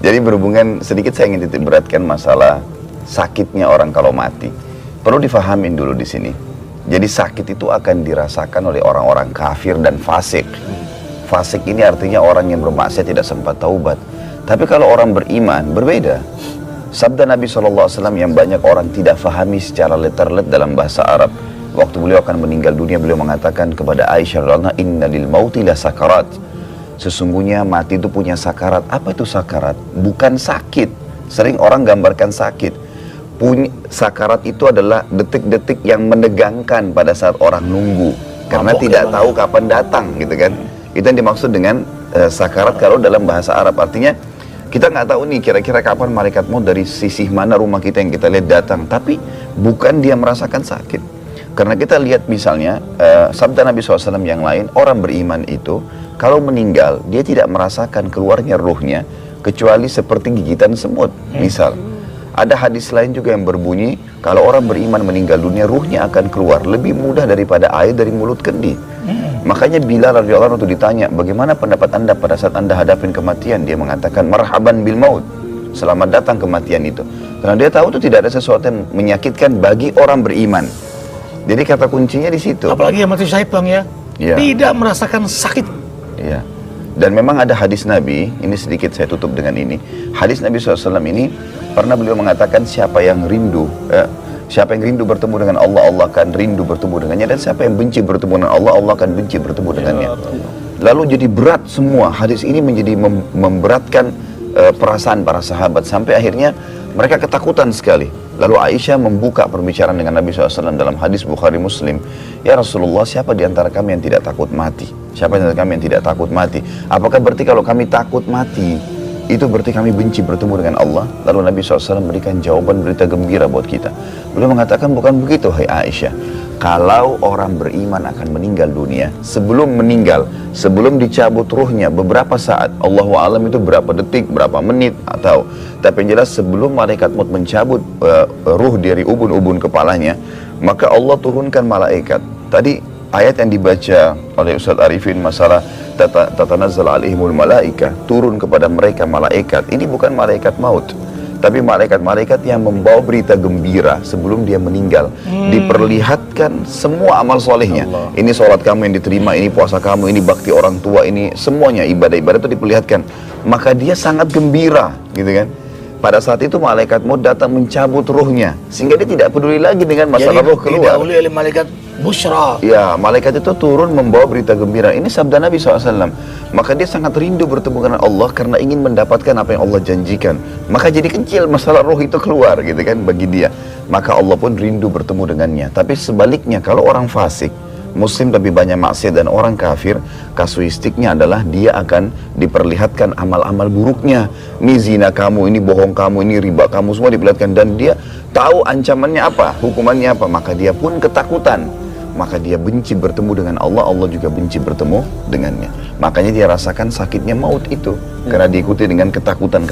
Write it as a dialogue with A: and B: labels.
A: Jadi berhubungan, sedikit saya ingin titik beratkan masalah sakitnya orang kalau mati. Perlu difahamin dulu di sini. Jadi sakit itu akan dirasakan oleh orang-orang kafir dan fasik. Fasik ini artinya orang yang bermaksiat tidak sempat taubat. Tapi kalau orang beriman, berbeda. Sabda Nabi SAW yang banyak orang tidak fahami secara letterlet dalam bahasa Arab. Waktu beliau akan meninggal dunia, beliau mengatakan kepada Aisyah radhiyallahu anha, "Inna lil mauti la sakarat." Sesungguhnya mati itu punya sakarat. Apa itu sakarat? Bukan sakit. Sering orang gambarkan sakit. Sakarat itu adalah detik-detik yang menegangkan pada saat orang nunggu. Karena tidak tahu kapan datang, gitu kan. Itu yang dimaksud dengan sakarat kalau dalam bahasa Arab. Artinya, kita nggak tahu nih kira-kira kapan malaikat maut dari sisi mana rumah kita yang kita lihat datang. Tapi bukan dia merasakan sakit. Karena kita lihat misalnya, sabda Nabi SAW yang lain, orang beriman itu, kalau meninggal, dia tidak merasakan keluarnya ruhnya, kecuali seperti gigitan semut. Misal, ada hadis lain juga yang berbunyi, kalau orang beriman meninggal dunia, ruhnya akan keluar lebih mudah daripada air dari mulut kendi. Makanya Bilal radhiyallahu anhu ditanya, bagaimana pendapat anda pada saat anda hadapin kematian? Dia mengatakan, marhaban bil maut, selamat datang kematian itu. Karena dia tahu itu tidak ada sesuatu yang menyakitkan bagi orang beriman. Jadi kata kuncinya di situ.
B: Apalagi yang mati syahid bang ya, tidak merasakan sakit.
A: Iya. Dan memang ada hadis Nabi, ini sedikit saya tutup dengan ini. Hadis Nabi SAW ini, pernah beliau mengatakan siapa yang rindu bertemu dengan Allah, Allah akan rindu bertemu dengannya. Dan siapa yang benci bertemu dengan Allah, Allah akan benci bertemu dengannya. Lalu jadi berat semua, hadis ini menjadi memberatkan perasaan para sahabat. Sampai akhirnya mereka ketakutan sekali. Lalu Aisyah membuka perbicaraan dengan Nabi SAW dalam hadis Bukhari Muslim. Ya Rasulullah, siapa di antara kami yang tidak takut mati? Siapa di antara kami yang tidak takut mati? Apakah berarti kalau kami takut mati, itu berarti kami benci bertemu dengan Allah? Lalu Nabi SAW memberikan jawaban berita gembira buat kita. Beliau mengatakan, bukan begitu, hai Aisyah. Kalau orang beriman akan meninggal dunia, sebelum meninggal, sebelum dicabut ruhnya beberapa saat, Allahu a'lam itu berapa detik, berapa menit, atau tapi yang jelas sebelum malaikat maut mencabut ruh dari ubun-ubun kepalanya, maka Allah turunkan malaikat. Tadi ayat yang dibaca oleh Ustaz Arifin masalah tatanazzal alaihimul malaika, turun kepada mereka malaikat. Ini bukan malaikat maut, tapi malaikat-malaikat yang membawa berita gembira sebelum dia meninggal. Diperlihatkan semua amal solehnya. Ini sholat kamu yang diterima, ini puasa kamu, ini bakti orang tua, ini semuanya ibadah-ibadah itu diperlihatkan. Maka dia sangat gembira, gitu kan. Pada saat itu malaikat maut datang mencabut ruhnya, sehingga dia tidak peduli lagi dengan masalah ruh keluar.
B: Didahului oleh malaikat busyra.
A: Ya, malaikat itu turun membawa berita gembira. Ini sabda Nabi SAW. Maka dia sangat rindu bertemu dengan Allah karena ingin mendapatkan apa yang Allah janjikan. Maka jadi kecil masalah ruh itu keluar, gitu kan, bagi dia. Maka Allah pun rindu bertemu dengannya. Tapi sebaliknya, kalau orang fasik, muslim tapi banyak maksiat, dan orang kafir, kasuistiknya adalah dia akan diperlihatkan amal-amal buruknya. Ini zina kamu, ini bohong kamu, ini riba kamu, semua diperlihatkan. Dan dia tahu ancamannya apa, hukumannya apa. Maka dia pun ketakutan. Maka dia benci bertemu dengan Allah, Allah juga benci bertemu dengannya. Makanya dia rasakan sakitnya maut itu, karena diikuti dengan ketakutan.